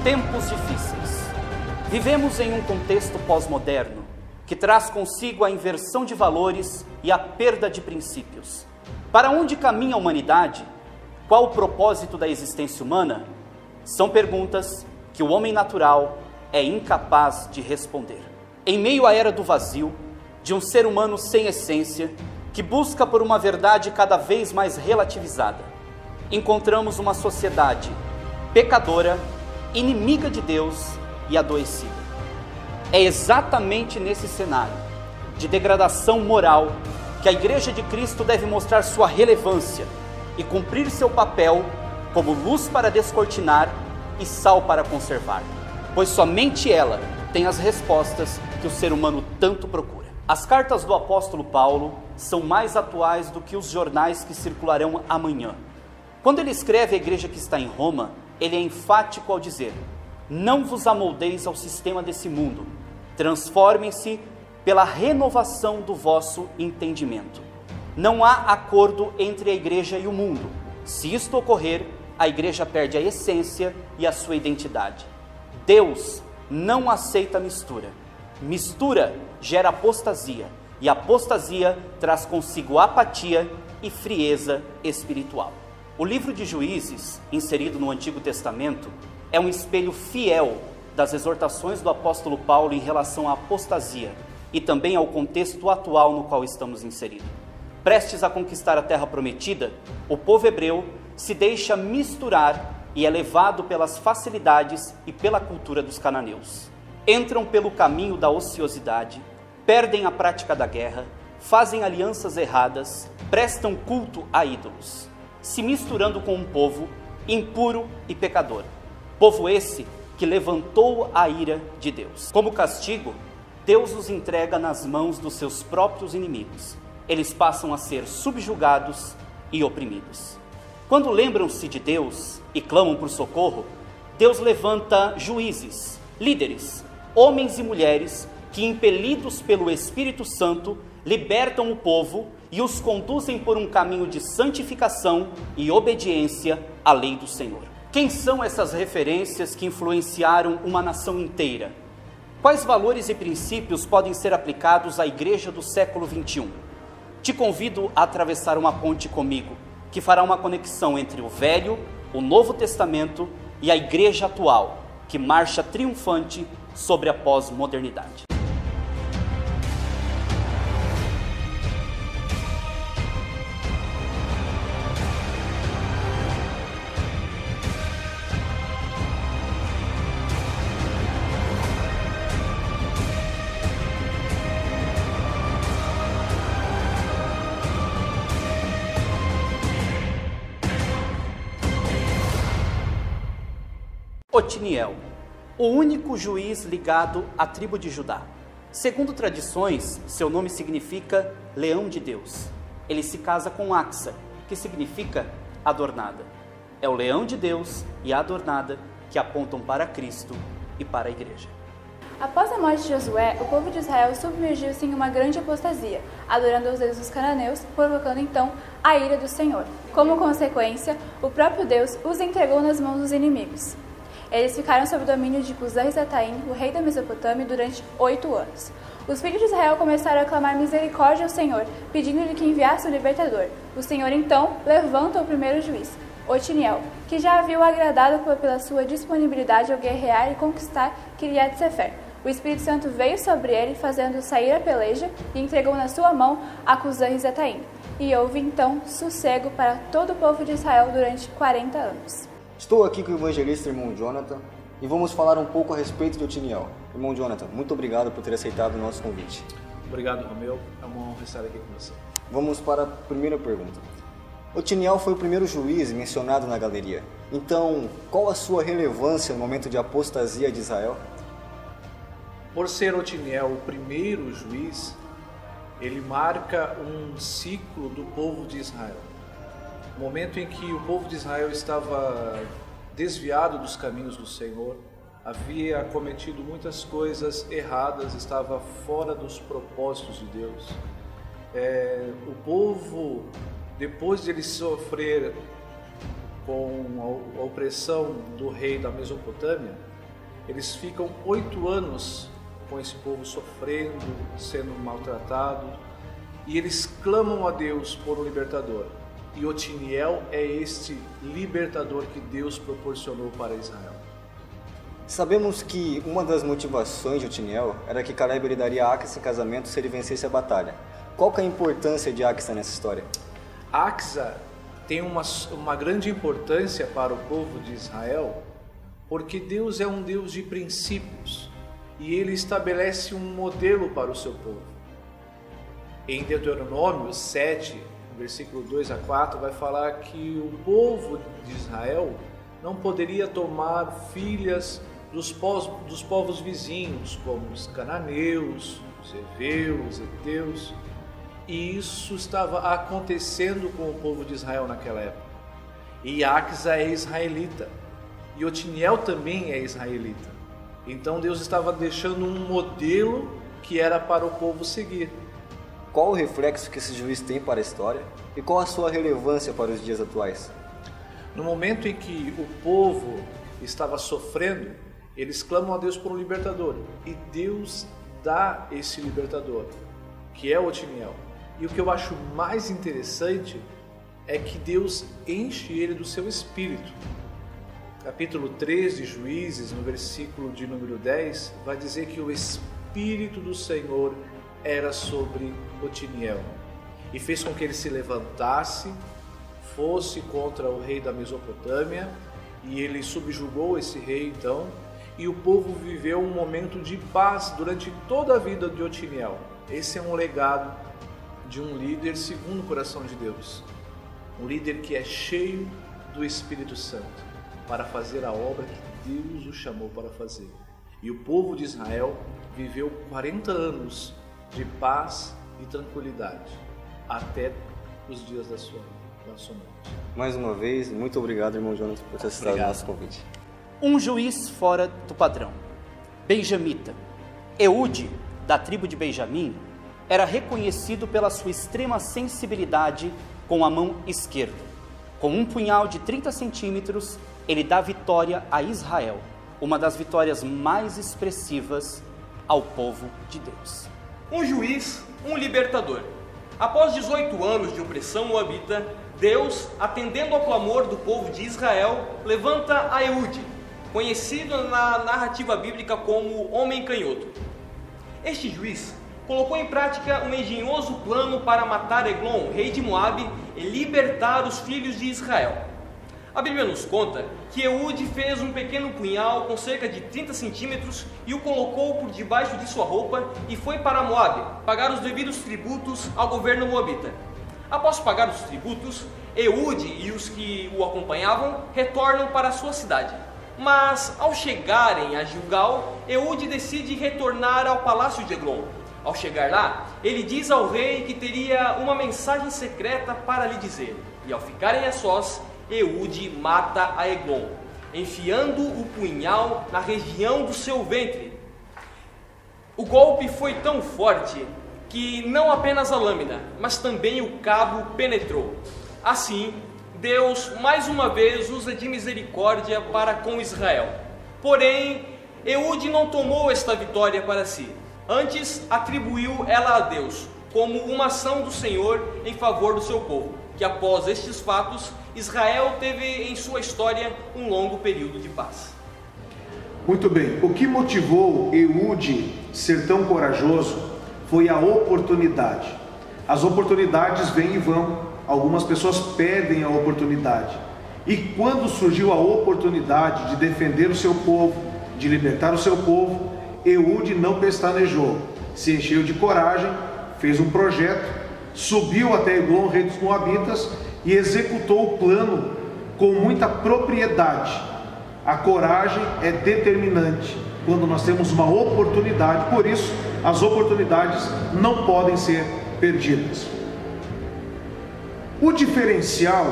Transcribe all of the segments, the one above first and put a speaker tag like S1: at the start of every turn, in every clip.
S1: Tempos difíceis. Vivemos em um contexto pós-moderno que traz consigo a inversão de valores e a perda de princípios. Para onde caminha a humanidade? Qual o propósito da existência humana? São perguntas que o homem natural é incapaz de responder. Em meio à era do vazio, de um ser humano sem essência, que busca por uma verdade cada vez mais relativizada, encontramos uma sociedade pecadora, inimiga de Deus e adoecida. É exatamente nesse cenário de degradação moral que a Igreja de Cristo deve mostrar sua relevância e cumprir seu papel como luz para descortinar e sal para conservar, pois somente ela tem as respostas que o ser humano tanto procura. As cartas do apóstolo Paulo são mais atuais do que os jornais que circularão amanhã. Quando ele escreve à igreja que está em Roma, ele é enfático ao dizer: não vos amoldeis ao sistema desse mundo, transformem-se pela renovação do vosso entendimento. Não há acordo entre a igreja e o mundo. Se isto ocorrer, a igreja perde a essência e a sua identidade. Deus não aceita mistura. Mistura gera apostasia, e apostasia traz consigo apatia e frieza espiritual. O livro de Juízes, inserido no Antigo Testamento, é um espelho fiel das exortações do apóstolo Paulo em relação à apostasia e também ao contexto atual no qual estamos inseridos. Prestes a conquistar a terra prometida, o povo hebreu se deixa misturar e é levado pelas facilidades e pela cultura dos cananeus. Entram pelo caminho da ociosidade, perdem a prática da guerra, fazem alianças erradas, prestam culto a ídolos, se misturando com um povo impuro e pecador. Povo esse que levantou a ira de Deus. Como castigo, Deus os entrega nas mãos dos seus próprios inimigos. Eles passam a ser subjugados e oprimidos. Quando lembram-se de Deus e clamam por socorro, Deus levanta juízes, líderes, homens e mulheres que, impelidos pelo Espírito Santo, libertam o povo e os conduzem por um caminho de santificação e obediência à lei do Senhor. Quem são essas referências que influenciaram uma nação inteira? Quais valores e princípios podem ser aplicados à igreja do século XXI? Te convido a atravessar uma ponte comigo, que fará uma conexão entre o Velho, o Novo Testamento e a igreja atual, que marcha triunfante sobre a pós-modernidade. Otiniel, o único juiz ligado à tribo de Judá. Segundo tradições, seu nome significa leão de Deus. Ele se casa com Axa, que significa adornada. É o leão de Deus e a adornada que apontam para Cristo e para a igreja.
S2: Após a morte de Josué, o povo de Israel submergiu-se em uma grande apostasia, adorando os deuses dos cananeus, provocando então a ira do Senhor. Como consequência, o próprio Deus os entregou nas mãos dos inimigos. Eles ficaram sob o domínio de Cusã-Risataim, o rei da Mesopotâmia, durante 8 anos. Os filhos de Israel começaram a clamar misericórdia ao Senhor, pedindo-lhe que enviasse o libertador. O Senhor então levanta o primeiro juiz, Otiniel, que já havia o agradado pela sua disponibilidade ao guerrear e conquistar Kiriat Sefer. O Espírito Santo veio sobre ele, fazendo sair a peleja, e entregou na sua mão a Cusã-Risataim. E houve então sossego para todo o povo de Israel durante 40 anos.
S3: Estou aqui com o evangelista irmão Jonathan e vamos falar um pouco a respeito de Otiniel. Irmão Jonathan, muito obrigado por ter aceitado o nosso convite.
S4: Obrigado, Romeu. É uma honra estar aqui com você.
S3: Vamos para a primeira pergunta. Otiniel foi o primeiro juiz mencionado na galeria. Então, qual a sua relevância no momento de apostasia de Israel?
S4: Por ser Otiniel o primeiro juiz, ele marca um ciclo do povo de Israel. O momento em que o povo de Israel estava desviado dos caminhos do Senhor, havia cometido muitas coisas erradas, estava fora dos propósitos de Deus. O povo, depois de ele sofrer com a opressão do rei da Mesopotâmia, eles ficam 8 anos com esse povo sofrendo, sendo maltratado, e eles clamam a Deus por um libertador. E Otiniel é este libertador que Deus proporcionou para Israel.
S3: Sabemos que uma das motivações de Otiniel era que Caleb lhe daria Axa em casamento se ele vencesse a batalha. Qual que é a importância de Axa nessa história?
S4: Axa tem uma grande importância para o povo de Israel, porque Deus é um Deus de princípios e Ele estabelece um modelo para o seu povo. Em Deuteronômio 7, versículo 2 a 4, vai falar que o povo de Israel não poderia tomar filhas dos povos vizinhos, como os cananeus, os heveus, os heteus, e isso estava acontecendo com o povo de Israel naquela época. E Axa é israelita, e Otiniel também é israelita. Então Deus estava deixando um modelo que era para o povo seguir.
S3: Qual o reflexo que esse juiz tem para a história e qual a sua relevância para os dias atuais?
S4: No momento em que o povo estava sofrendo, eles clamam a Deus por um libertador, e Deus dá esse libertador, que é Otiniel. E o que eu acho mais interessante é que Deus enche ele do seu espírito. Capítulo 3 de Juízes, no versículo de número 10, vai dizer que o Espírito do Senhor era sobre Otiniel e fez com que ele se levantasse, fosse contra o rei da Mesopotâmia, e ele subjugou esse rei então, e o povo viveu um momento de paz durante toda a vida de Otiniel. Esse é um legado de um líder segundo o coração de Deus, um líder que é cheio do Espírito Santo para fazer a obra que Deus o chamou para fazer. E o povo de Israel viveu 40 anos de paz e tranquilidade até os dias da sua morte.
S3: Mais uma vez, muito obrigado, irmão Jonas, por ter aceitado o nosso convite.
S1: Um juiz fora do padrão. Benjamita. Eude, da tribo de Benjamim, era reconhecido pela sua extrema sensibilidade com a mão esquerda. Com um punhal de 30 centímetros, ele dá vitória a Israel, uma das vitórias mais expressivas ao povo de Deus.
S5: Um juiz, um libertador. Após 18 anos de opressão moabita, Deus, atendendo ao clamor do povo de Israel, levanta a Eude, conhecido na narrativa bíblica como homem canhoto. Este juiz colocou em prática um engenhoso plano para matar Eglon, rei de Moabe, e libertar os filhos de Israel. A Bíblia nos conta que Eude fez um pequeno punhal com cerca de 30 centímetros e o colocou por debaixo de sua roupa e foi para Moabe pagar os devidos tributos ao governo moabita. Após pagar os tributos, Eude e os que o acompanhavam retornam para sua cidade. Mas ao chegarem a Gilgal, Eude decide retornar ao palácio de Eglon. Ao chegar lá, ele diz ao rei que teria uma mensagem secreta para lhe dizer. E ao ficarem a sós, Eude mata a Eglon, enfiando o punhal na região do seu ventre. O golpe foi tão forte que não apenas a lâmina, mas também o cabo penetrou. Assim, Deus mais uma vez usa de misericórdia para com Israel. Porém, Eude não tomou esta vitória para si. Antes, atribuiu ela a Deus, como uma ação do Senhor em favor do seu povo, que após estes fatos, Israel teve em sua história um longo período de paz.
S6: Muito bem, o que motivou Eude ser tão corajoso foi a oportunidade. As oportunidades vêm e vão, algumas pessoas perdem a oportunidade. E quando surgiu a oportunidade de defender o seu povo, de libertar o seu povo, Eude não pestanejou, se encheu de coragem, fez um projeto, subiu até Eglon, rei dos Moabitas, e executou o plano com muita propriedade. A coragem é determinante quando nós temos uma oportunidade, por isso as oportunidades não podem ser perdidas. O diferencial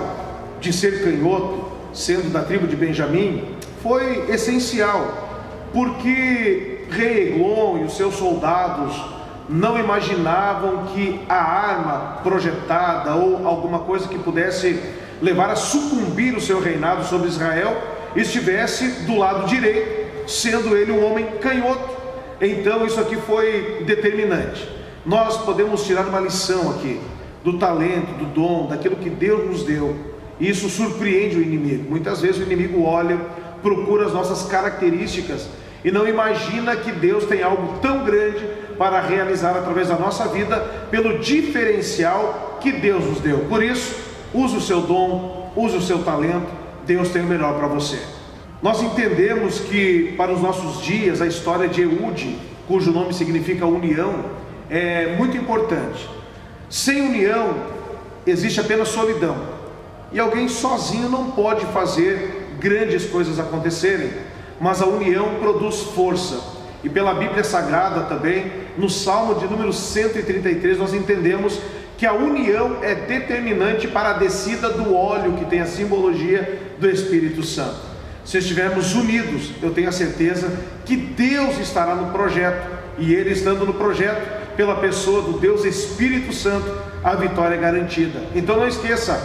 S6: de ser canhoto, sendo da tribo de Benjamim, foi essencial, porque rei Eglon e os seus soldados não imaginavam que a arma projetada ou alguma coisa que pudesse levar a sucumbir o seu reinado sobre Israel estivesse do lado direito sendo ele um homem canhoto. Então isso aqui foi determinante. Nós podemos tirar uma lição aqui do talento, do dom, daquilo que Deus nos deu. E isso surpreende o inimigo. Muitas vezes o inimigo olha, procura as nossas características e não imagina que Deus tem algo tão grande para realizar através da nossa vida, pelo diferencial que Deus nos deu. Por isso, use o seu dom, use o seu talento, Deus tem o melhor para você. Nós entendemos que para os nossos dias a história de Eude, cujo nome significa união, é muito importante. Sem união existe apenas solidão, e alguém sozinho não pode fazer grandes coisas acontecerem, mas a união produz força. E pela Bíblia Sagrada também, no Salmo de número 133, nós entendemos que a união é determinante para a descida do óleo, que tem a simbologia do Espírito Santo. Se estivermos unidos, eu tenho a certeza que Deus estará no projeto, e Ele estando no projeto, pela pessoa do Deus Espírito Santo, a vitória é garantida. Então não esqueça,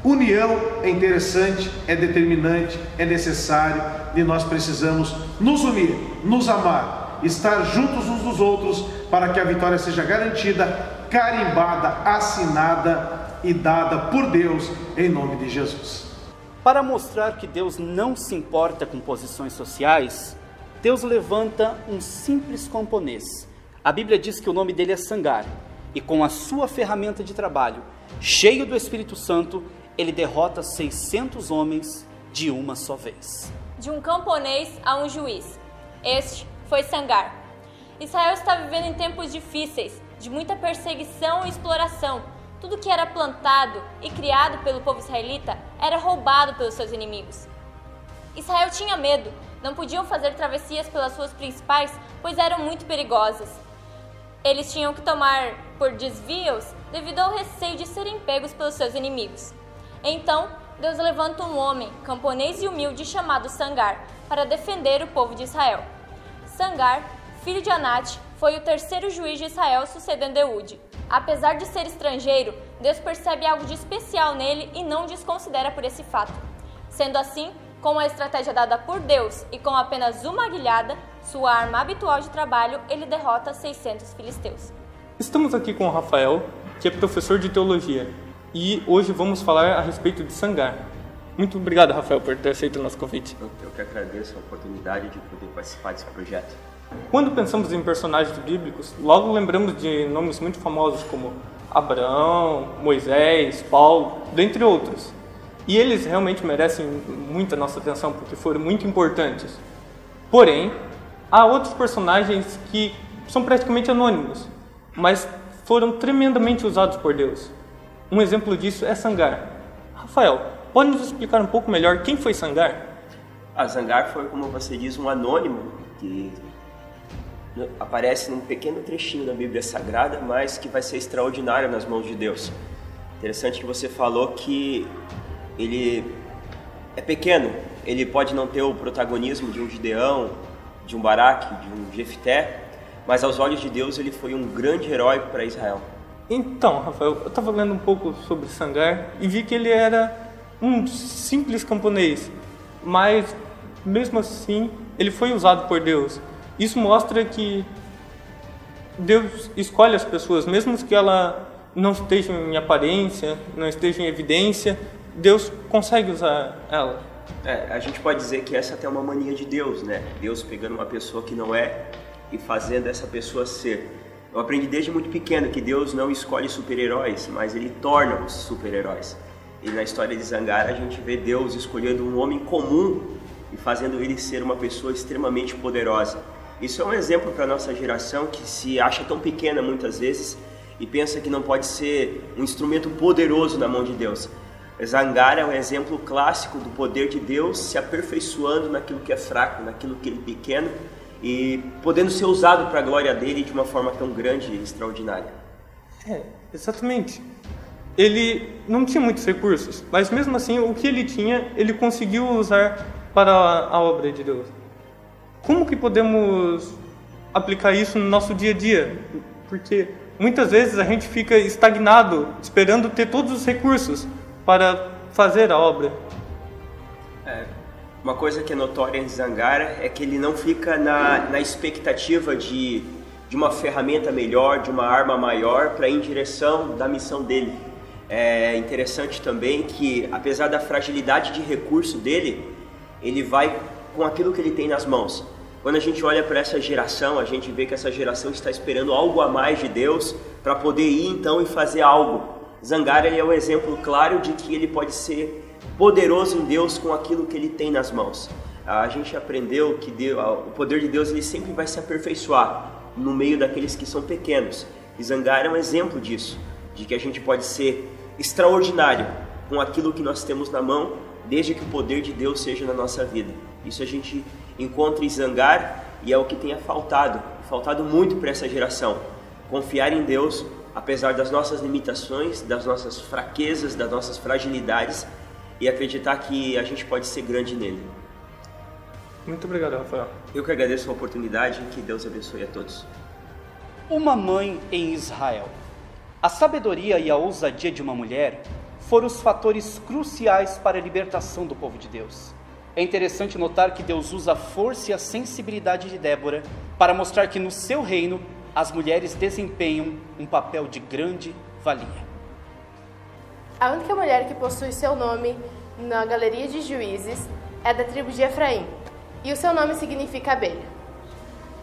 S6: união é interessante, é determinante, é necessário, e nós precisamos nos unir, nos amar, estar juntos uns dos outros, para que a vitória seja garantida, carimbada, assinada e dada por Deus, em nome de Jesus.
S1: Para mostrar que Deus não se importa com posições sociais, Deus levanta um simples camponês. A Bíblia diz que o nome dele é Sangar, e com a sua ferramenta de trabalho, cheio do Espírito Santo, ele derrota 600 homens de uma só vez.
S7: De um camponês a um juiz. Este foi Sangar. Israel está vivendo em tempos difíceis, de muita perseguição e exploração. Tudo que era plantado e criado pelo povo israelita era roubado pelos seus inimigos. Israel tinha medo, não podiam fazer travessias pelas ruas principais, pois eram muito perigosas. Eles tinham que tomar por desvios devido ao receio de serem pegos pelos seus inimigos. Então, Deus levanta um homem, camponês e humilde, chamado Sangar, para defender o povo de Israel. Sangar, filho de Anate, foi o terceiro juiz de Israel, sucedendo Eude. Apesar de ser estrangeiro, Deus percebe algo de especial nele e não desconsidera por esse fato. Sendo assim, com a estratégia dada por Deus e com apenas uma aguilhada, sua arma habitual de trabalho, ele derrota 600 filisteus. Estamos aqui com o Rafael, que é professor de teologia, e hoje vamos falar a respeito de Sangar. Muito obrigado, Rafael, por ter aceito o nosso convite.
S8: Eu que agradeço a oportunidade de poder participar desse projeto.
S7: Quando pensamos em personagens bíblicos, logo lembramos de nomes muito famosos como Abraão, Moisés, Paulo, dentre outros. E eles realmente merecem muita nossa atenção, porque foram muito importantes. Porém, há outros personagens que são praticamente anônimos, mas foram tremendamente usados por Deus. Um exemplo disso é Sangar. Rafael, pode nos explicar um pouco melhor quem foi Sangar?
S8: Sangar foi, como você diz, um anônimo que aparece num pequeno trechinho da Bíblia Sagrada, mas que vai ser extraordinário nas mãos de Deus. Interessante que você falou que ele é pequeno, ele pode não ter o protagonismo de um Gideão, de um Baraque, de um Jefté, mas aos olhos de Deus ele foi um grande herói para Israel.
S7: Então, Rafael, eu estava lendo um pouco sobre Sangar e vi que ele era um simples camponês, mas mesmo assim ele foi usado por Deus. Isso mostra que Deus escolhe as pessoas, mesmo que ela não esteja em aparência, não esteja em evidência, Deus consegue usar ela.
S8: A gente pode dizer que essa até é uma mania de Deus, né? Deus pegando uma pessoa que não é e fazendo essa pessoa ser. Eu aprendi desde muito pequeno que Deus não escolhe super-heróis, mas Ele torna os super-heróis. E na história de Sangar a gente vê Deus escolhendo um homem comum e fazendo ele ser uma pessoa extremamente poderosa. Isso é um exemplo para a nossa geração que se acha tão pequena muitas vezes e pensa que não pode ser um instrumento poderoso na mão de Deus. Sangar é um exemplo clássico do poder de Deus se aperfeiçoando naquilo que é fraco, naquilo que é pequeno e podendo ser usado para a glória dele de uma forma tão grande e extraordinária.
S7: Exatamente. Ele não tinha muitos recursos, mas mesmo assim o que ele tinha, ele conseguiu usar para a obra de Deus. Como que podemos aplicar isso no nosso dia a dia? Porque muitas vezes a gente fica estagnado, esperando ter todos os recursos para fazer a obra.
S8: Uma coisa que é notória em Zangar é que ele não fica na expectativa de uma ferramenta melhor, de uma arma maior para ir em direção da missão dele. É interessante também que, apesar da fragilidade de recurso dele, ele vai com aquilo que ele tem nas mãos. Quando a gente olha para essa geração, a gente vê que essa geração está esperando algo a mais de Deus para poder ir então e fazer algo. Zangar ele é um exemplo claro de que ele pode ser poderoso em Deus com aquilo que ele tem nas mãos. A gente aprendeu que o poder de Deus ele sempre vai se aperfeiçoar no meio daqueles que são pequenos. E Zangar é um exemplo disso, de que a gente pode ser extraordinário com aquilo que nós temos na mão, desde que o poder de Deus seja na nossa vida. Isso a gente encontra em Zangar e é o que tem faltado muito para essa geração. Confiar em Deus, apesar das nossas limitações, das nossas fraquezas, das nossas fragilidades, e acreditar que a gente pode ser grande nele.
S4: Muito obrigado, Rafael.
S8: Eu que agradeço a oportunidade e que Deus abençoe a todos.
S1: Uma mãe em Israel. A sabedoria e a ousadia de uma mulher foram os fatores cruciais para a libertação do povo de Deus. É interessante notar que Deus usa a força e a sensibilidade de Débora para mostrar que no seu reino as mulheres desempenham um papel de grande valia.
S9: A única mulher que possui seu nome na galeria de juízes é da tribo de Efraim, e o seu nome significa abelha.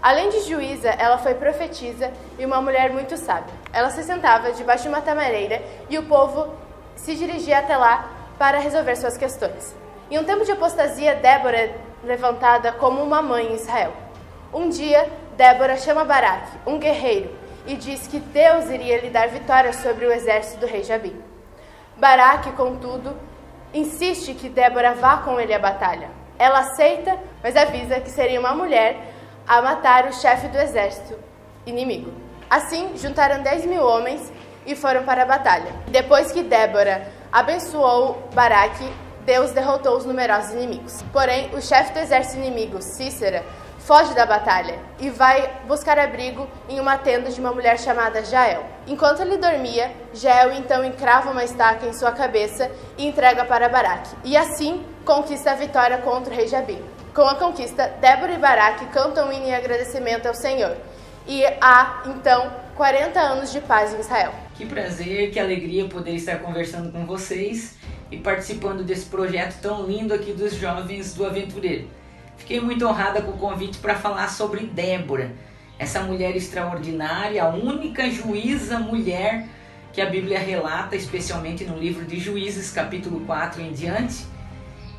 S9: Além de juíza, ela foi profetisa e uma mulher muito sábia. Ela se sentava debaixo de uma tamareira e o povo se dirigia até lá para resolver suas questões. Em um tempo de apostasia, Débora é levantada como uma mãe em Israel. Um dia, Débora chama Baraque, um guerreiro, e diz que Deus iria lhe dar vitória sobre o exército do rei Jabim. Baraque, contudo, insiste que Débora vá com ele à batalha. Ela aceita, mas avisa que seria uma mulher a matar o chefe do exército inimigo. Assim, juntaram 10.000 homens e foram para a batalha. Depois que Débora abençoou Baraque, Deus derrotou os numerosos inimigos. Porém, o chefe do exército inimigo, Sísera, foge da batalha e vai buscar abrigo em uma tenda de uma mulher chamada Jael. Enquanto ele dormia, Jael então encrava uma estaca em sua cabeça e entrega para Baraque. E assim conquista a vitória contra o rei Jabim. Com a conquista, Débora e Baraque cantam um hino em agradecimento ao Senhor. E há, então, 40 anos de paz em Israel.
S10: Que prazer, que alegria poder estar conversando com vocês e participando desse projeto tão lindo aqui dos jovens do Aventureiro. Fiquei muito honrada com o convite para falar sobre Débora, essa mulher extraordinária, a única juíza mulher que a Bíblia relata, especialmente no livro de Juízes, capítulo 4 em diante.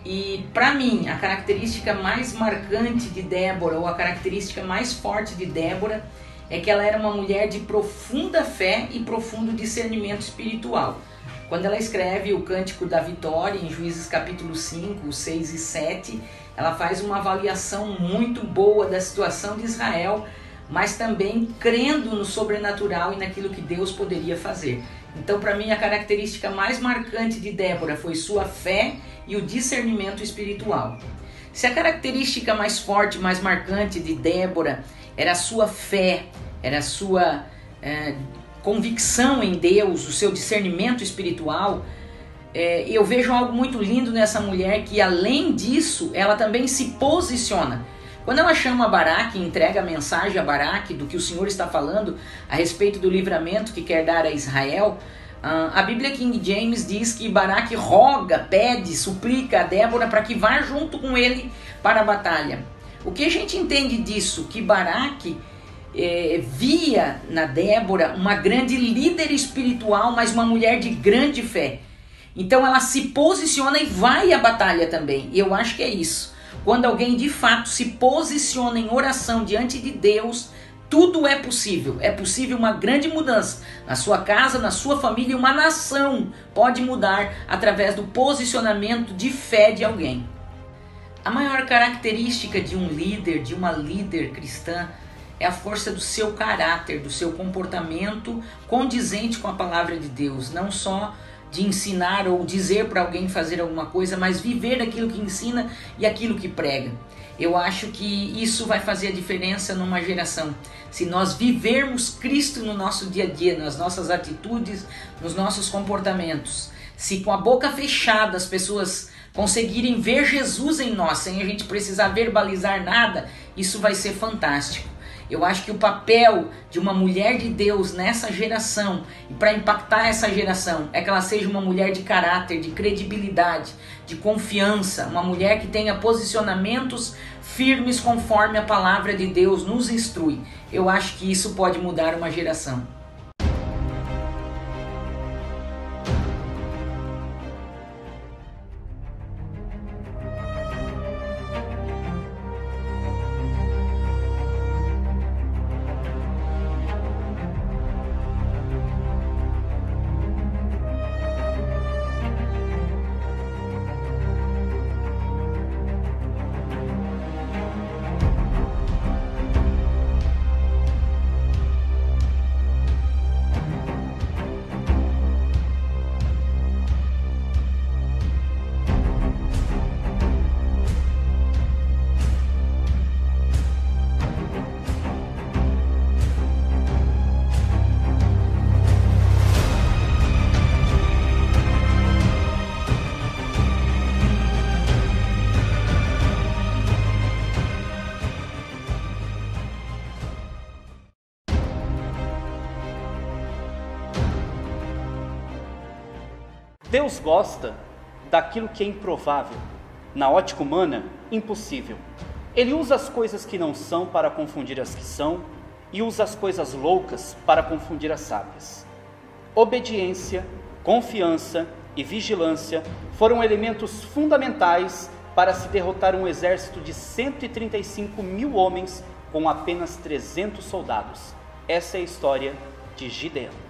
S10: E para mim, a característica mais marcante de Débora, ou a característica mais forte de Débora, é que ela era uma mulher de profunda fé e profundo discernimento espiritual. Quando ela escreve o Cântico da Vitória, em Juízes capítulo 5, 6 e 7, ela faz uma avaliação muito boa da situação de Israel, mas também crendo no sobrenatural e naquilo que Deus poderia fazer. Então, para mim, a característica mais marcante de Débora foi sua fé e o discernimento espiritual. Se a característica mais forte, mais marcante de Débora era a sua fé, era a sua convicção em Deus, o seu discernimento espiritual, eu vejo algo muito lindo nessa mulher, que além disso, ela também se posiciona. Quando ela chama Baraque e entrega a mensagem a Baraque do que o Senhor está falando a respeito do livramento que quer dar a Israel, a Bíblia King James diz que Baraque roga, pede, suplica a Débora para que vá junto com ele para a batalha. O que a gente entende disso? Que Baraque via na Débora uma grande líder espiritual, mas uma mulher de grande fé. Então ela se posiciona e vai à batalha também. E eu acho que é isso. Quando alguém de fato se posiciona em oração diante de Deus, tudo é possível. É possível uma grande mudança na sua casa, na sua família. Uma nação pode mudar através do posicionamento de fé de alguém. A maior característica de um líder, de uma líder cristã, é a força do seu caráter, do seu comportamento condizente com a palavra de Deus. Não só de ensinar ou dizer para alguém fazer alguma coisa, mas viver aquilo que ensina e aquilo que prega. Eu acho que isso vai fazer a diferença numa geração. Se nós vivermos Cristo no nosso dia a dia, nas nossas atitudes, nos nossos comportamentos. Se com a boca fechada as pessoas conseguirem ver Jesus em nós, sem a gente precisar verbalizar nada, isso vai ser fantástico. Eu acho que o papel de uma mulher de Deus nessa geração, e para impactar essa geração, é que ela seja uma mulher de caráter, de credibilidade, de confiança, uma mulher que tenha posicionamentos firmes conforme a palavra de Deus nos instrui. Eu acho que isso pode mudar uma geração.
S1: Deus gosta daquilo que é improvável. Na ótica humana, impossível. Ele usa as coisas que não são para confundir as que são e usa as coisas loucas para confundir as sábias. Obediência, confiança e vigilância foram elementos fundamentais para se derrotar um exército de 135 mil homens com apenas 300 soldados. Essa é a história de Gideão.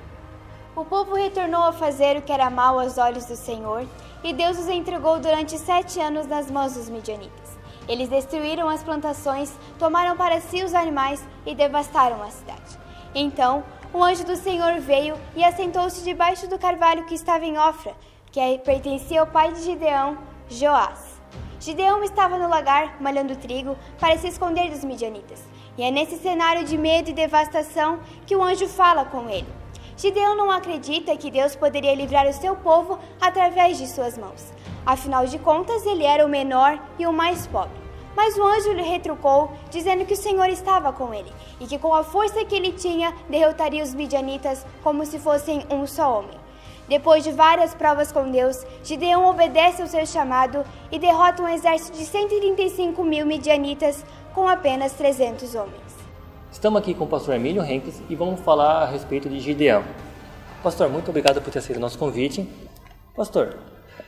S11: O povo retornou a fazer o que era mal aos olhos do Senhor, e Deus os entregou durante 7 anos nas mãos dos midianitas. Eles destruíram as plantações, tomaram para si os animais e devastaram a cidade. Então, o anjo do Senhor veio e assentou-se debaixo do carvalho que estava em Ofra, que pertencia ao pai de Gideão, Joás. Gideão estava no lagar, malhando trigo, para se esconder dos midianitas. E é nesse cenário de medo e devastação que o anjo fala com ele. Gideão não acredita que Deus poderia livrar o seu povo através de suas mãos. Afinal de contas, ele era o menor e o mais pobre. Mas o anjo lhe retrucou, dizendo que o Senhor estava com ele, e que com a força que ele tinha, derrotaria os midianitas como se fossem um só homem. Depois de várias provas com Deus, Gideão obedece ao seu chamado e derrota um exército de 135 mil midianitas com apenas 300 homens.
S12: Estamos aqui com o pastor Emílio Henkes e vamos falar a respeito de Gideão. Pastor, muito obrigado por ter aceito o nosso convite. Pastor,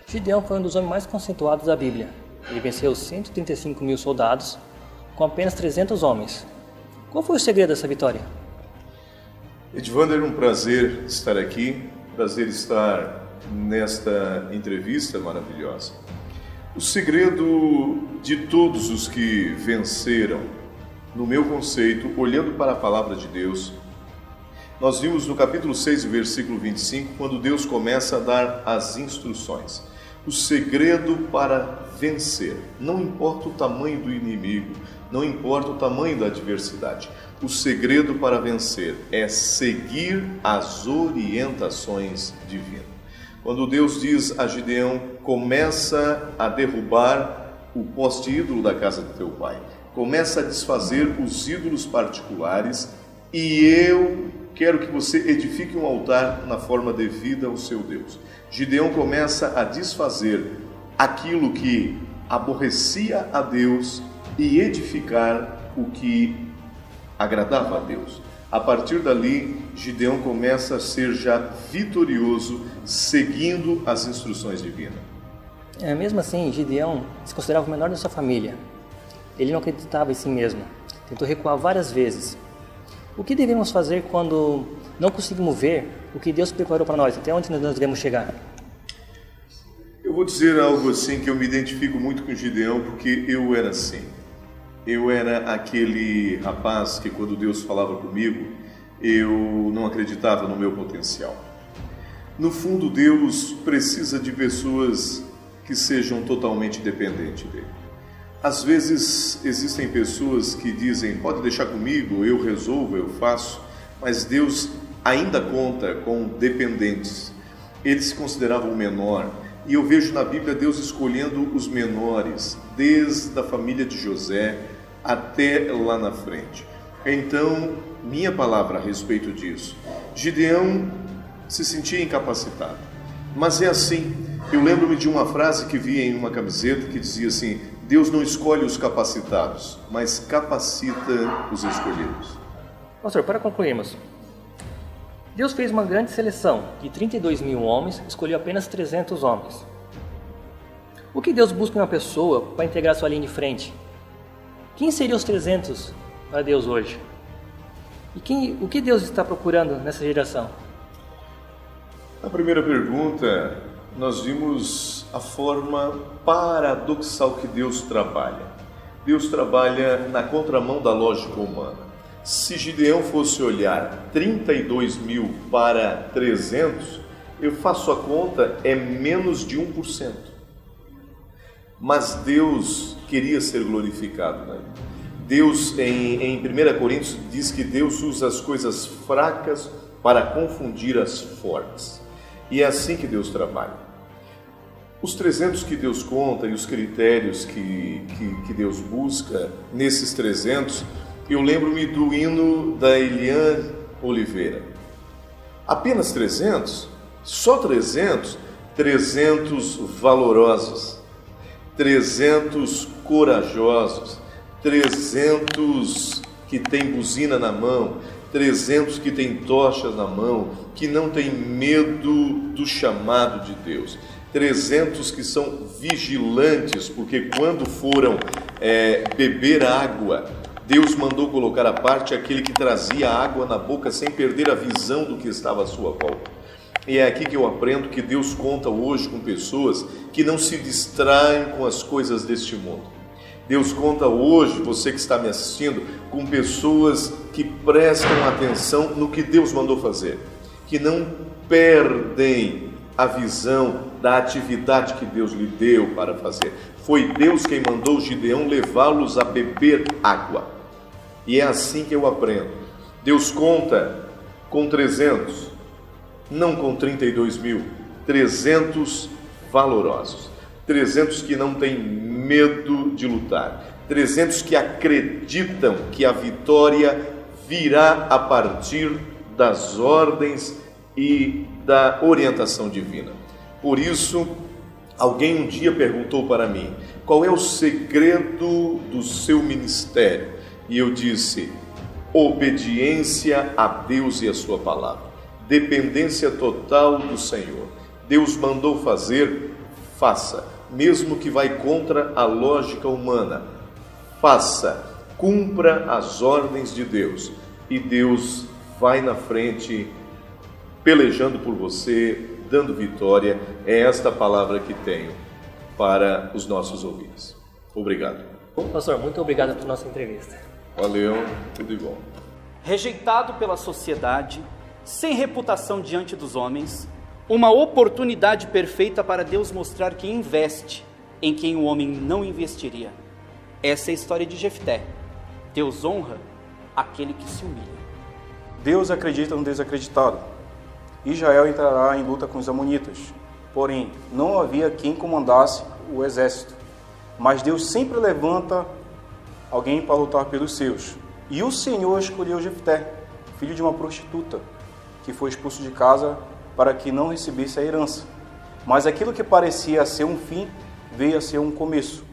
S12: Gideão foi um dos homens mais conceituados da Bíblia. Ele venceu 135 mil soldados com apenas 300 homens. Qual foi o segredo dessa vitória?
S13: Edvander, um prazer estar aqui, prazer estar nesta entrevista maravilhosa. O segredo de todos os que venceram, no meu conceito, olhando para a palavra de Deus, nós vimos no capítulo 6, versículo 25, quando Deus começa a dar as instruções. O segredo para vencer, não importa o tamanho do inimigo, não importa o tamanho da adversidade, o segredo para vencer é seguir as orientações divinas. Quando Deus diz a Gideão, começa a derrubar o poste ídolo da casa do teu pai, começa a desfazer os ídolos particulares e eu quero que você edifique um altar na forma devida ao seu Deus. Gideão começa a desfazer aquilo que aborrecia a Deus e edificar o que agradava a Deus. A partir dali, Gideão começa a ser já vitorioso, seguindo as instruções divinas.
S12: Mesmo assim, Gideão se considerava o menor da sua família. Ele não acreditava em si mesmo, tentou recuar várias vezes. O que devemos fazer quando não conseguimos ver o que Deus preparou para nós? Até onde nós devemos chegar?
S13: Eu vou dizer algo assim que eu me identifico muito com Gideão, porque eu era assim. Eu era aquele rapaz que quando Deus falava comigo, eu não acreditava no meu potencial. No fundo, Deus precisa de pessoas que sejam totalmente dependentes dele. Às vezes existem pessoas que dizem, pode deixar comigo, eu resolvo, eu faço, mas Deus ainda conta com dependentes. Ele se considerava o menor E eu vejo na Bíblia Deus escolhendo os menores, desde a família de José até lá na frente. Então, minha palavra a respeito disso. Gideão se sentia incapacitado. Mas é assim, eu lembro-me de uma frase que vi em uma camiseta que dizia assim: Deus não escolhe os capacitados, mas capacita os escolhidos.
S12: Pastor, para concluirmos, Deus fez uma grande seleção, de 32 mil homens, escolheu apenas 300 homens. O que Deus busca em uma pessoa para integrar sua linha de frente? Quem seriam os 300 para Deus hoje? E o que Deus está procurando nessa geração?
S13: Na primeira pergunta, nós vimos a forma paradoxal que Deus trabalha. Deus trabalha na contramão da lógica humana. Se Gideão fosse olhar 32 mil para 300, eu faço a conta, é menos de 1%. Mas Deus queria ser glorificado, né? Deus, em 1 Coríntios, diz que Deus usa as coisas fracas para confundir as fortes. E é assim que Deus trabalha. Os 300 que Deus conta e os critérios que Deus busca nesses 300, eu lembro-me do hino da Eliane Oliveira. Apenas 300? Só 300? 300 valorosos, 300 corajosos, 300 que tem buzina na mão, 300 que tem tochas na mão, que não tem medo do chamado de Deus, 300 que são vigilantes, porque quando foram beber água, Deus mandou colocar à parte aquele que trazia água na boca sem perder a visão do que estava à sua volta. E é aqui que eu aprendo que Deus conta hoje com pessoas que não se distraem com as coisas deste mundo. Deus conta hoje, você que está me assistindo, com pessoas que prestam atenção no que Deus mandou fazer, que não perdem a visão da atividade que Deus lhe deu para fazer. Foi Deus quem mandou Gideão levá-los a beber água. E é assim que eu aprendo. Deus conta com 300, não com 32 mil, 300 valorosos. 300 que não têm medo de lutar, 300 que acreditam que a vitória virá a partir das ordens e da orientação divina. Por isso, alguém um dia perguntou para mim: qual é o segredo do seu ministério? E eu disse: obediência a Deus e a sua palavra, dependência total do Senhor. Deus mandou fazer, faça. Mesmo que vai contra a lógica humana, faça, cumpra as ordens de Deus, e Deus vai na frente, pelejando por você, dando vitória. É esta palavra que tenho para os nossos ouvintes. Obrigado.
S12: Pastor, muito obrigado pela nossa entrevista.
S13: Valeu, tudo de bom.
S1: Rejeitado pela sociedade, sem reputação diante dos homens, uma oportunidade perfeita para Deus mostrar que investe em quem o homem não investiria. Essa é a história de Jefté. Deus honra aquele que se humilha.
S14: Deus acredita no desacreditado. Israel entrará em luta com os amonitas. Porém, não havia quem comandasse o exército. Mas Deus sempre levanta alguém para lutar pelos seus. E o Senhor escolheu Jefté, filho de uma prostituta, que foi expulso de casa para que não recebesse a herança. Mas aquilo que parecia ser um fim, veio a ser um começo,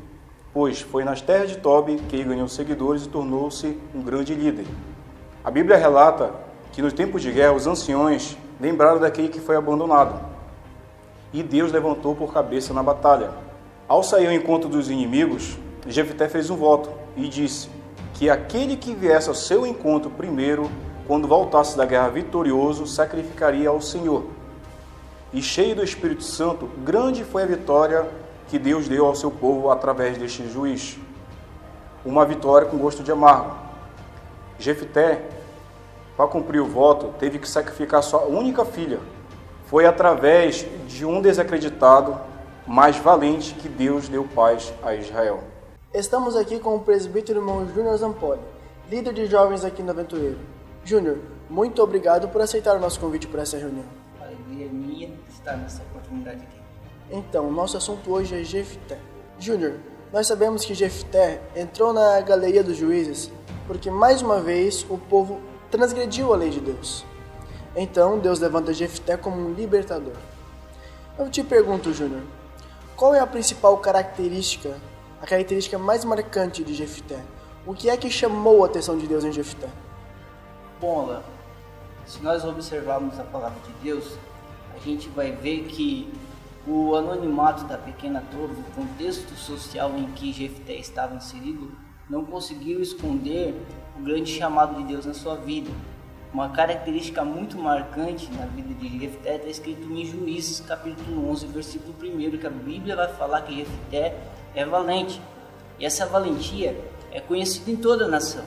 S14: pois foi nas terras de Tobi que ele ganhou seguidores e tornou-se um grande líder. A Bíblia relata que nos tempos de guerra os anciões lembraram daquele que foi abandonado, e Deus levantou por cabeça na batalha. Ao sair ao encontro dos inimigos, Jefté fez um voto e disse que aquele que viesse ao seu encontro primeiro, quando voltasse da guerra vitorioso, sacrificaria ao Senhor. E cheio do Espírito Santo, grande foi a vitória que Deus deu ao seu povo através deste juiz. Uma vitória com gosto de amargo. Jefté, para cumprir o voto, teve que sacrificar sua única filha. Foi através de um desacreditado, mais valente, que Deus deu paz a Israel.
S15: Estamos aqui com o presbítero irmão Júnior Zampoli, líder de jovens aqui no Aventureiro. Júnior, muito obrigado por aceitar o nosso convite para essa reunião.
S10: A alegria minha estar nessa oportunidade aqui.
S15: Então, nosso assunto hoje é Jefté. Júnior, nós sabemos que Jefté entrou na galeria dos juízes porque mais uma vez o povo transgrediu a lei de Deus. Então, Deus levanta Jefté como um libertador. Eu te pergunto, Júnior, qual é a principal característica, a característica mais marcante de Jefté? O que é que chamou a atenção de Deus em Jefté?
S16: Bom, Alan, se nós observarmos a palavra de Deus, a gente vai ver que o anonimato da pequena torre, o contexto social em que Jefté estava inserido, não conseguiu esconder o grande chamado de Deus na sua vida. Uma característica muito marcante na vida de Jefté está escrito em Juízes capítulo 11, versículo 1, que a Bíblia vai falar que Jefté é valente. E essa valentia é conhecida em toda a nação,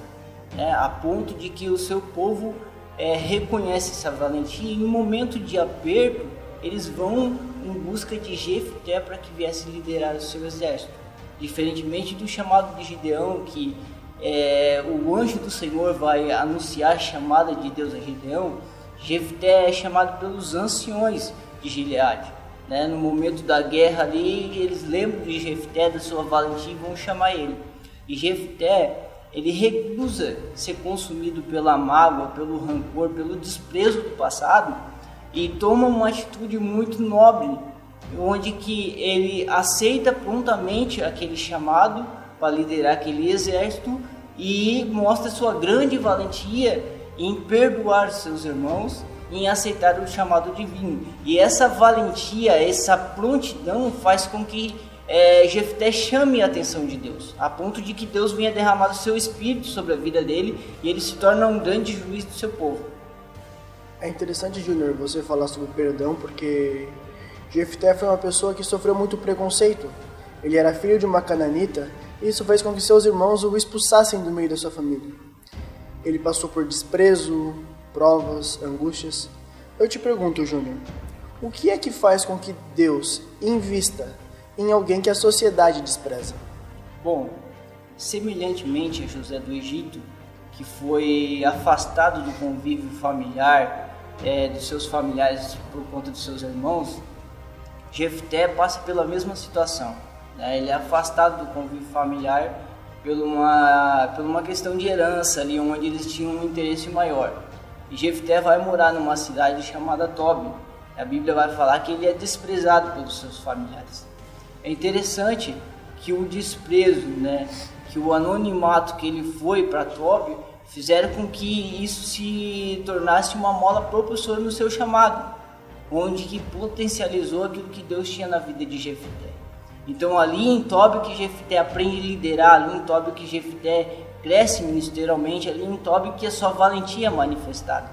S16: né, a ponto de que o seu povo reconhece essa valentia e em um momento de aperto eles vão em busca de Jefté para que viesse liderar o seu exército. Diferentemente do chamado de Gideão, que o anjo do Senhor vai anunciar a chamada de Deus a Gideão, Jefté é chamado pelos anciões de Gileade. Né? No momento da guerra ali, eles lembram de Jefté, da sua valentia, e vão chamar ele. E Jefté, ele recusa ser consumido pela mágoa, pelo rancor, pelo desprezo do passado e toma uma atitude muito nobre, onde que ele aceita prontamente aquele chamado para liderar aquele exército e mostra sua grande valentia em perdoar seus irmãos, em aceitar o chamado divino. E essa valentia, essa prontidão faz com que Jefté chame a atenção de Deus, a ponto de que Deus venha derramar o seu espírito sobre a vida dele e ele se torna um grande juiz do seu povo.
S15: É interessante, Júnior, você falar sobre perdão, porque Jefté foi uma pessoa que sofreu muito preconceito. Ele era filho de uma cananita e isso fez com que seus irmãos o expulsassem do meio da sua família. Ele passou por desprezo, provas, angústias. Eu te pergunto, Júnior, o que é que faz com que Deus invista em alguém que a sociedade despreza?
S16: Bom, semelhantemente a José do Egito, que foi afastado do convívio familiar, dos seus familiares por conta dos seus irmãos, Jefté passa pela mesma situação. Né? Ele é afastado do convívio familiar por uma questão de herança, ali onde eles tinham um interesse maior. E Jefté vai morar numa cidade chamada Tobi. A Bíblia vai falar que ele é desprezado pelos seus familiares. É interessante que o desprezo, né, que o anonimato que ele foi para Tobi fizeram com que isso se tornasse uma mola propulsora no seu chamado, onde que potencializou aquilo que Deus tinha na vida de Jefté. Então ali em Tobi que Jefté aprende a liderar, ali em Tobi que Jefté cresce ministerialmente, ali em Tobi que a sua valentia é manifestada.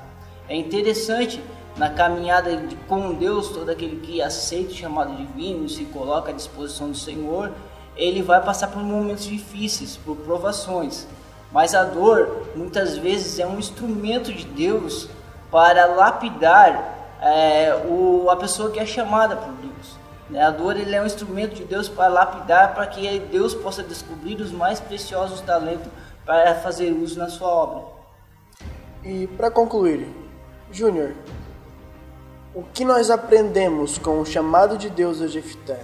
S16: É interessante na caminhada com Deus, todo aquele que aceita o chamado divino, se coloca à disposição do Senhor, ele vai passar por momentos difíceis, por provações. Mas a dor, muitas vezes, é um instrumento de Deus para lapidar a pessoa que é chamada por Deus. A dor é um instrumento de Deus para lapidar, para que Deus possa descobrir os mais preciosos talentos para fazer uso na sua obra.
S15: E para concluir, Júnior, o que nós aprendemos com o chamado de Deus a Jefté?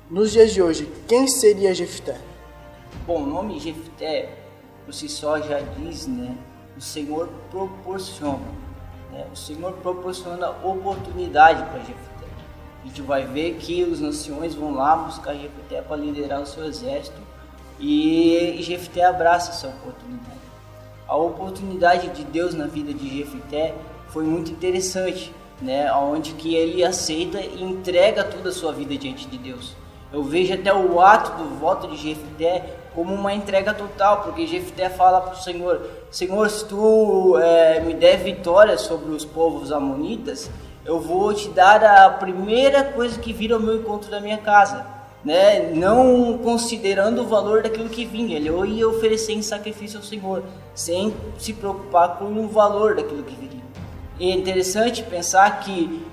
S15: Nos dias de hoje, quem seria Jefté?
S16: Bom, o nome Jefté, por si só, já diz, né? O Senhor proporciona. Né? O Senhor proporciona oportunidade para Jefté. A gente vai ver que os nações vão lá buscar Jefté para liderar o seu exército e Jefté abraça essa oportunidade. A oportunidade de Deus na vida de Jefté foi muito interessante, né? Onde que ele aceita e entrega toda a sua vida diante de Deus. Eu vejo até o ato do voto de Jefté como uma entrega total, porque Jefté fala para o Senhor: Senhor, se tu me der vitória sobre os povos amonitas, eu vou te dar a primeira coisa que vir ao meu encontro da minha casa, né? Não considerando o valor daquilo que vinha, ele ia oferecer em sacrifício ao Senhor, sem se preocupar com o valor daquilo que viria. E é interessante pensar que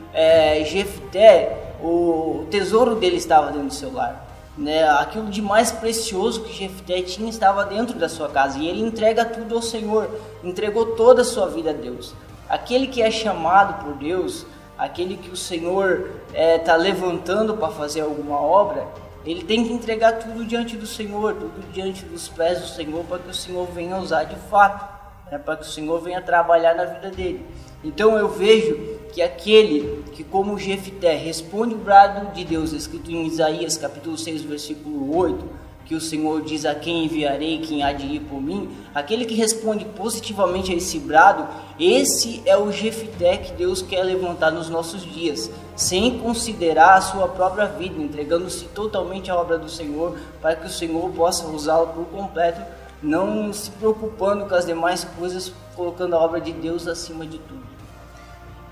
S16: Jefté, o tesouro dele estava dentro do seu lar, né? Aquilo de mais precioso que Jefté tinha estava dentro da sua casa, e ele entrega tudo ao Senhor, entregou toda a sua vida a Deus. Aquele que é chamado por Deus aquele que o Senhor está levantando para fazer alguma obra, ele tem que entregar tudo diante do Senhor, tudo diante dos pés do Senhor, para que o Senhor venha usar de fato, né? Para que o Senhor venha trabalhar na vida dele. Então eu vejo que aquele que, como Jefté, responde o brado de Deus, escrito em Isaías capítulo 6, versículo 8, que o Senhor diz: a quem enviarei, quem há de ir por mim, aquele que responde positivamente a esse brado, esse é o Jefté que Deus quer levantar nos nossos dias, sem considerar a sua própria vida, entregando-se totalmente à obra do Senhor, para que o Senhor possa usá-lo por completo, não se preocupando com as demais coisas, colocando a obra de Deus acima de tudo.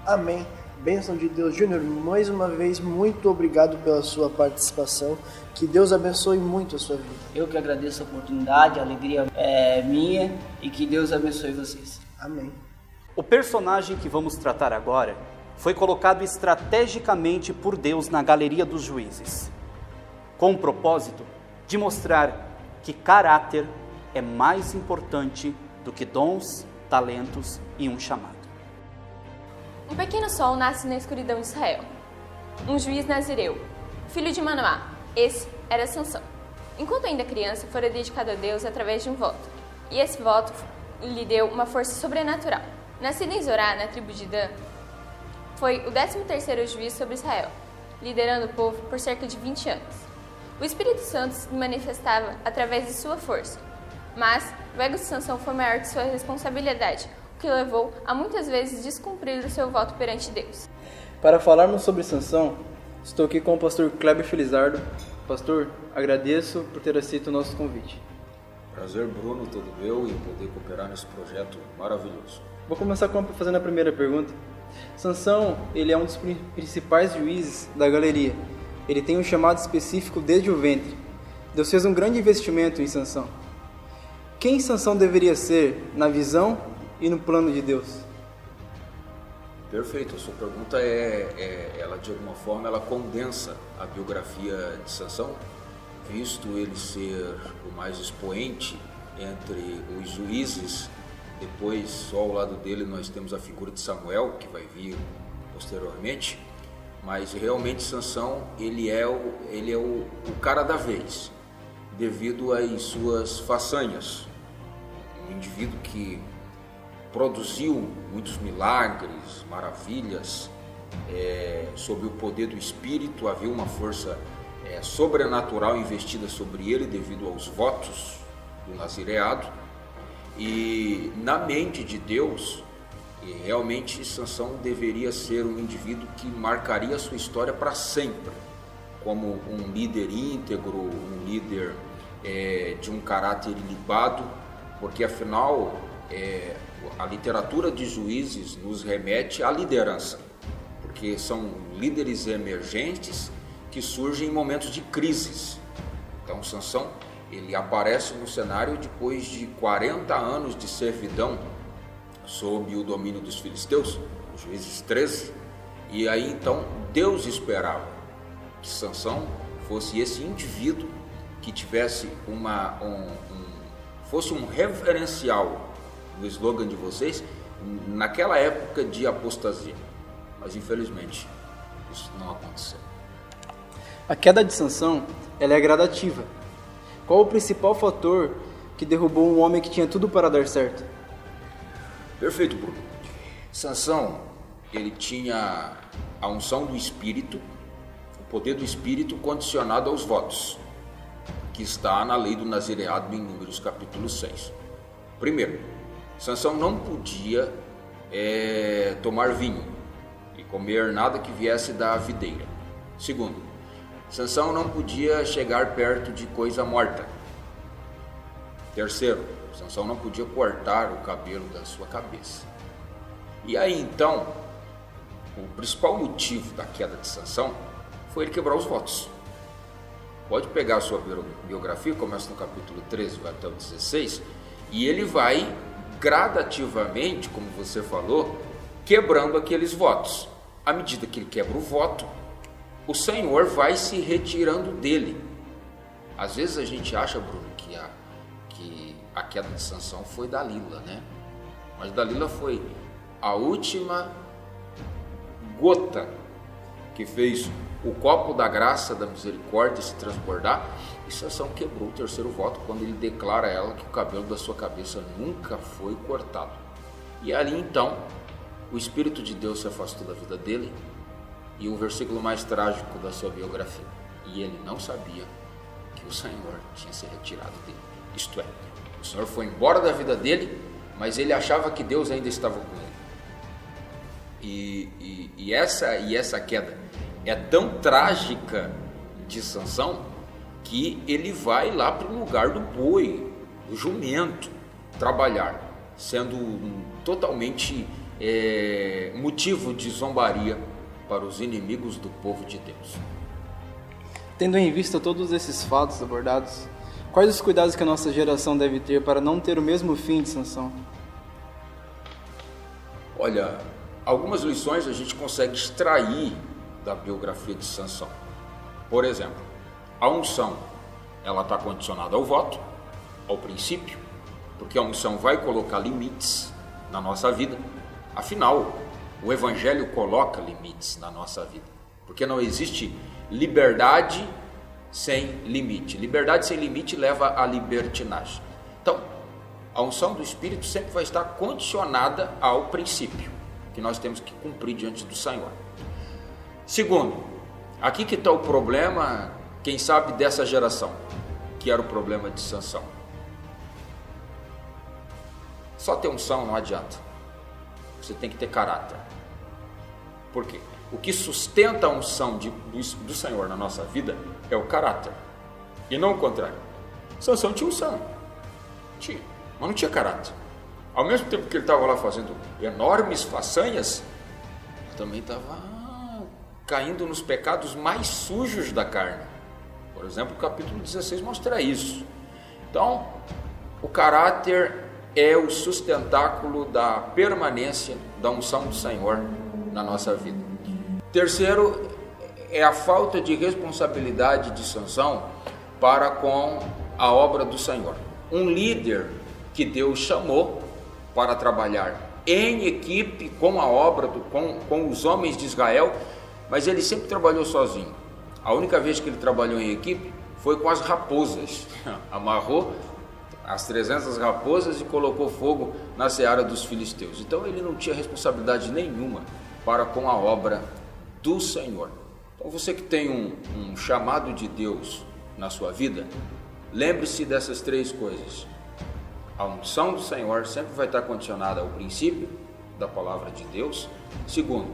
S15: Amém. Bênção de Deus. Júnior, mais uma vez, muito obrigado pela sua participação. Que Deus abençoe muito a sua vida.
S16: Eu que agradeço a oportunidade, a alegria é minha, e que Deus abençoe vocês.
S15: Amém.
S1: O personagem que vamos tratar agora foi colocado estrategicamente por Deus na galeria dos juízes, com o propósito de mostrar que caráter é mais importante do que dons, talentos e um chamado.
S7: Um pequeno sol nasce na escuridão de Israel. Um juiz nazireu, filho de Manoá. Esse era Sansão. Enquanto ainda criança, fora dedicado a Deus através de um voto. E esse voto lhe deu uma força sobrenatural. Nascido em Zorá, na tribo de Dan, foi o 13º juiz sobre Israel, liderando o povo por cerca de 20 anos. O Espírito Santo se manifestava através de sua força, mas o ego de Sansão foi maior que sua responsabilidade, o que levou a muitas vezes descumprir o seu voto perante Deus.
S17: Para falarmos sobre Sansão, estou aqui com o pastor Kleber Felizardo. Pastor, agradeço por ter aceito o nosso convite.
S18: Prazer, Bruno, todo meu, em poder cooperar nesse projeto maravilhoso.
S17: Vou começar fazendo a primeira pergunta. Sansão, ele é um dos principais juízes da galeria. Ele tem um chamado específico desde o ventre. Deus fez um grande investimento em Sansão. Quem Sansão deveria ser na visão e no plano de Deus?
S18: Perfeito, a sua pergunta ela de alguma forma ela condensa a biografia de Sansão, visto ele ser o mais expoente entre os juízes. Depois, só ao lado dele nós temos a figura de Samuel, que vai vir posteriormente, mas realmente Sansão ele é o cara da vez, devido às suas façanhas. Um indivíduo que produziu muitos milagres, maravilhas, sob o poder do Espírito. Havia uma força sobrenatural investida sobre ele devido aos votos do nazireado, e na mente de Deus, realmente Sansão deveria ser um indivíduo que marcaria a sua história para sempre, como um líder íntegro, um líder de um caráter ilibado, porque afinal a literatura de Juízes nos remete à liderança, porque são líderes emergentes que surgem em momentos de crises. Então Sansão, ele aparece no cenário depois de 40 anos de servidão sob o domínio dos filisteus, Juízes 13, e aí então Deus esperava que Sansão fosse esse indivíduo que tivesse fosse um referencial no slogan de vocês naquela época de apostasia, mas infelizmente isso não aconteceu.
S17: A queda de Sansão, ela é gradativa. Qual o principal fator que derrubou um homem que tinha tudo para dar certo?
S18: Perfeito, Bruno. Sansão, ele tinha a unção do Espírito, o poder do Espírito condicionado aos votos, que está na lei do nazireado em Números capítulo 6. Primeiro, Sansão não podia tomar vinho e comer nada que viesse da videira. Segundo, Sansão não podia chegar perto de coisa morta. Terceiro, Sansão não podia cortar o cabelo da sua cabeça. E aí então, o principal motivo da queda de Sansão foi ele quebrar os votos. Pode pegar a sua biografia, começa no capítulo 13, vai até o 16, e ele vai gradativamente, como você falou, quebrando aqueles votos. À medida que ele quebra o voto, o Senhor vai se retirando dele. Às vezes a gente acha, Bruno, que a queda de Sansão foi Dalila, né? Mas Dalila foi a última gota que fez o copo da graça, da misericórdia se transbordar, e Sansão quebrou o terceiro voto quando ele declara a ela que o cabelo da sua cabeça nunca foi cortado. E ali então, o Espírito de Deus se afastou da vida dele, e o versículo mais trágico da sua biografia: e ele não sabia que o Senhor tinha se retirado dele. Isto é, o Senhor foi embora da vida dele, mas ele achava que Deus ainda estava com ele. E essa queda é tão trágica de Sansão que ele vai lá para o lugar do boi, do jumento, trabalhar, sendo totalmente motivo de zombaria para os inimigos do povo de Deus.
S17: Tendo em vista todos esses fatos abordados, quais os cuidados que a nossa geração deve ter para não ter o mesmo fim de Sansão?
S18: Olha, algumas lições a gente consegue extrair da biografia de Sansão. Por exemplo, a unção, ela está condicionada ao voto, ao princípio, porque a unção vai colocar limites na nossa vida. Afinal, o Evangelho coloca limites na nossa vida, porque não existe liberdade sem limite. Liberdade sem limite leva à libertinagem. Então, a unção do Espírito sempre vai estar condicionada ao princípio que nós temos que cumprir diante do Senhor. Segundo, aqui que está o problema, quem sabe, dessa geração, que era o problema de Sansão. Só ter unção não adianta. Você tem que ter caráter. Por quê? O que sustenta a unção do Senhor na nossa vida é o caráter, e não o contrário. Sansão tinha unção, tinha, mas não tinha caráter. Ao mesmo tempo que ele estava lá fazendo enormes façanhas, também estava caindo nos pecados mais sujos da carne. Por exemplo, o capítulo 16 mostra isso. Então, o caráter é o sustentáculo da permanência da unção do Senhor na nossa vida. Terceiro, é a falta de responsabilidade de Sansão para com a obra do Senhor. Um líder que Deus chamou para trabalhar em equipe com a obra, com os homens de Israel, mas ele sempre trabalhou sozinho. A única vez que ele trabalhou em equipe foi com as raposas. Amarrou as 300 raposas e colocou fogo na seara dos filisteus. Então ele não tinha responsabilidade nenhuma para com a obra do Senhor. Então você que tem um chamado de Deus na sua vida, lembre-se dessas três coisas. A unção do Senhor sempre vai estar condicionada ao princípio da palavra de Deus. Segundo,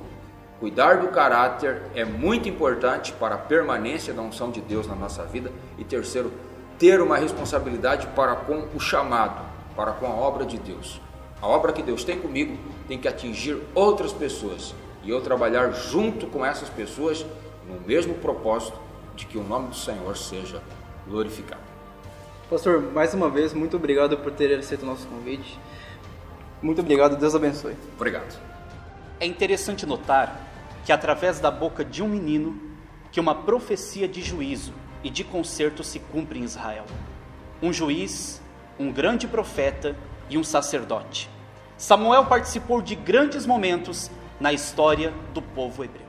S18: cuidar do caráter é muito importante para a permanência da unção de Deus na nossa vida. E terceiro, ter uma responsabilidade para com o chamado, para com a obra de Deus. A obra que Deus tem comigo tem que atingir outras pessoas, e eu trabalhar junto com essas pessoas no mesmo propósito de que o nome do Senhor seja glorificado.
S17: Pastor, mais uma vez, muito obrigado por ter aceito o nosso convite. Muito obrigado, Deus abençoe.
S18: Obrigado.
S1: É interessante notar que através da boca de um menino que uma profecia de juízo e de conserto se cumpre em Israel. Um juiz, um grande profeta e um sacerdote. Samuel participou de grandes momentos na história do povo hebreu.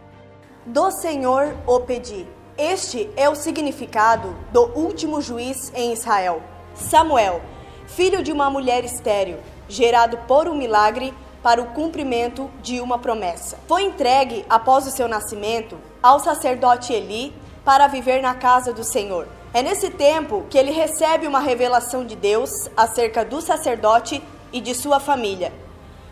S19: Do Senhor o pedi. Este é o significado do último juiz em Israel. Samuel, filho de uma mulher estéril, gerado por um milagre para o cumprimento de uma promessa. Foi entregue, após o seu nascimento, ao sacerdote Eli para viver na casa do Senhor. É nesse tempo que ele recebe uma revelação de Deus acerca do sacerdote e de sua família.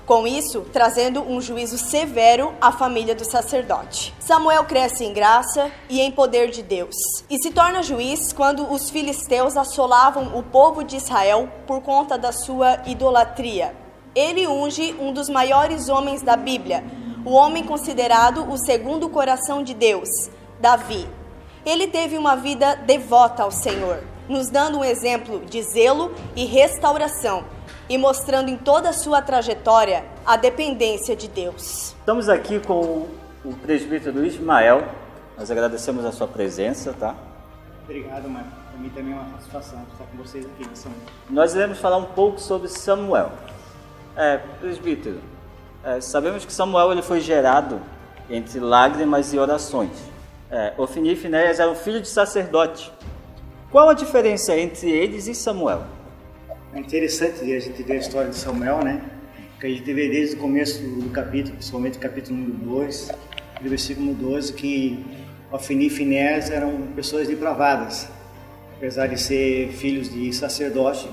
S19: Com isso, trazendo um juízo severo à família do sacerdote. Samuel cresce em graça e em poder de Deus, e se torna juiz quando os filisteus assolavam o povo de Israel por conta da sua idolatria. Ele unge um dos maiores homens da Bíblia, o homem considerado o segundo coração de Deus, Davi. Ele teve uma vida devota ao Senhor, nos dando um exemplo de zelo e restauração, e mostrando em toda a sua trajetória a dependência de Deus.
S20: Estamos aqui com o presbítero Ismael. Nós agradecemos a sua presença, tá?
S21: Obrigado, Marco. Para mim também é uma satisfação estar com vocês aqui nessa noite.
S20: Nós iremos falar um pouco sobre Samuel. Presbítero, sabemos que Samuel ele foi gerado entre lágrimas e orações. Ofni e Finéias eram filhos de sacerdote. Qual a diferença entre eles e Samuel?
S21: É interessante a gente ver a história de Samuel, né? Que a gente vê desde o começo do capítulo, principalmente o capítulo número 2, do versículo 12, que Ofni e Finéias eram pessoas depravadas, apesar de ser filhos de sacerdote,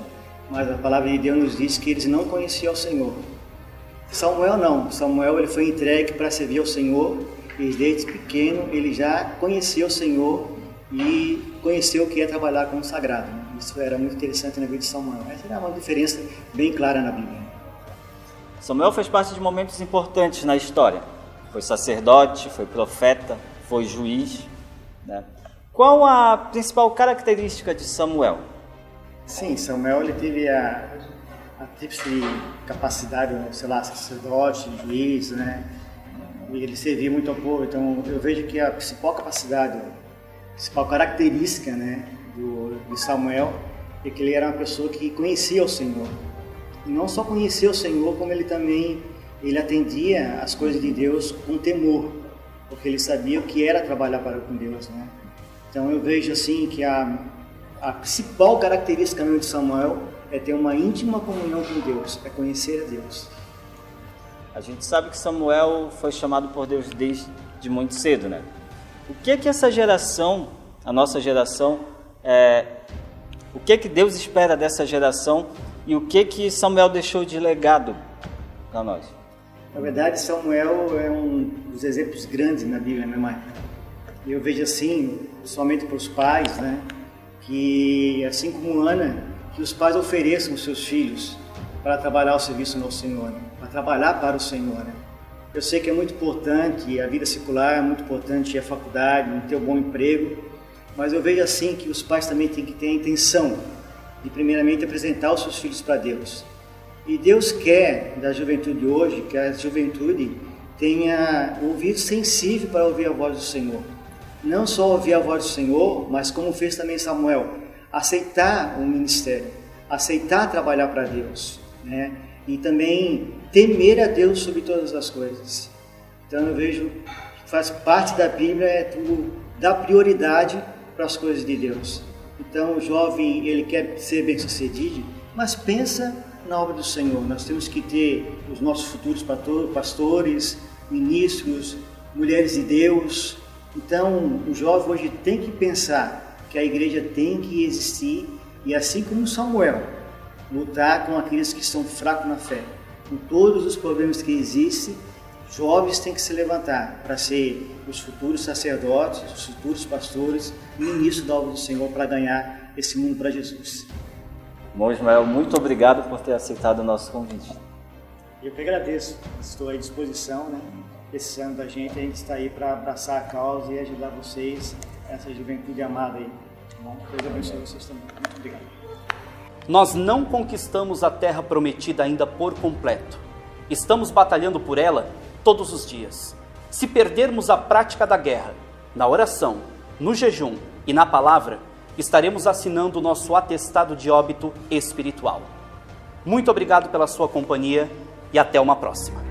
S21: mas a palavra de Deus nos diz que eles não conheciam o Senhor. Samuel não, Samuel ele foi entregue para servir ao Senhor, e desde pequeno ele já conhecia o Senhor e conheceu o que é trabalhar com o sagrado. Isso era muito interessante na vida de Samuel. Essa era uma diferença bem clara na Bíblia.
S20: Samuel fez parte de momentos importantes na história. Foi sacerdote, foi profeta, foi juiz, né? Qual a principal característica de Samuel?
S21: Sim, Samuel ele teve a tríplice capacidade, sei lá, sacerdote, juiz, né? E ele servia muito ao povo. Então eu vejo que a principal capacidade, a principal característica, né, de Samuel é que ele era uma pessoa que conhecia o Senhor. E não só conhecia o Senhor, como ele também atendia as coisas de Deus com temor, porque ele sabia o que era trabalhar com Deus, né? Então eu vejo assim que a principal característica de Samuel é ter uma íntima comunhão com Deus, é conhecer a Deus.
S20: A gente sabe que Samuel foi chamado por Deus desde muito cedo, né? O que é que essa geração, a nossa geração, o que é que Deus espera dessa geração e o que é que Samuel deixou de legado para nós?
S21: Na verdade, Samuel é um dos exemplos grandes na Bíblia, né, Maicon? Eu vejo assim, somente para os pais, né, que assim como Ana, que os pais ofereçam os seus filhos para trabalhar o serviço ao Senhor, né, para trabalhar para o Senhor, né? Eu sei que é muito importante a vida secular, é muito importante a faculdade, ter um bom emprego, mas eu vejo assim que os pais também têm que ter a intenção de primeiramente apresentar os seus filhos para Deus. E Deus quer da juventude hoje que a juventude tenha ouvido sensível para ouvir a voz do Senhor. Não só ouvir a voz do Senhor, mas como fez também Samuel, aceitar o ministério, aceitar trabalhar para Deus, né? E também temer a Deus sobre todas as coisas. Então eu vejo que faz parte da Bíblia tudo dar prioridade para as coisas de Deus. Então o jovem ele quer ser bem-sucedido, mas pensa na obra do Senhor. Nós temos que ter os nossos futuros pastores, ministros, mulheres de Deus. Então o jovem hoje tem que pensar que a igreja tem que existir e assim como Samuel, lutar com aqueles que estão fracos na fé. Com todos os problemas que existem, jovens têm que se levantar para ser os futuros sacerdotes, os futuros pastores, ministros da obra do Senhor para ganhar esse mundo para Jesus.
S20: Bom, Ismael, muito obrigado por ter aceitado o nosso convite.
S21: Eu que agradeço, estou à disposição, né? Esse ano da gente, a gente está aí para abraçar a causa e ajudar vocês, essa juventude amada aí. Bom, Deus abençoe vocês também. Muito obrigado.
S1: Nós não conquistamos a terra prometida ainda por completo. Estamos batalhando por ela todos os dias. Se perdermos a prática da guerra, na oração, no jejum e na palavra, estaremos assinando o nosso atestado de óbito espiritual. Muito obrigado pela sua companhia e até uma próxima.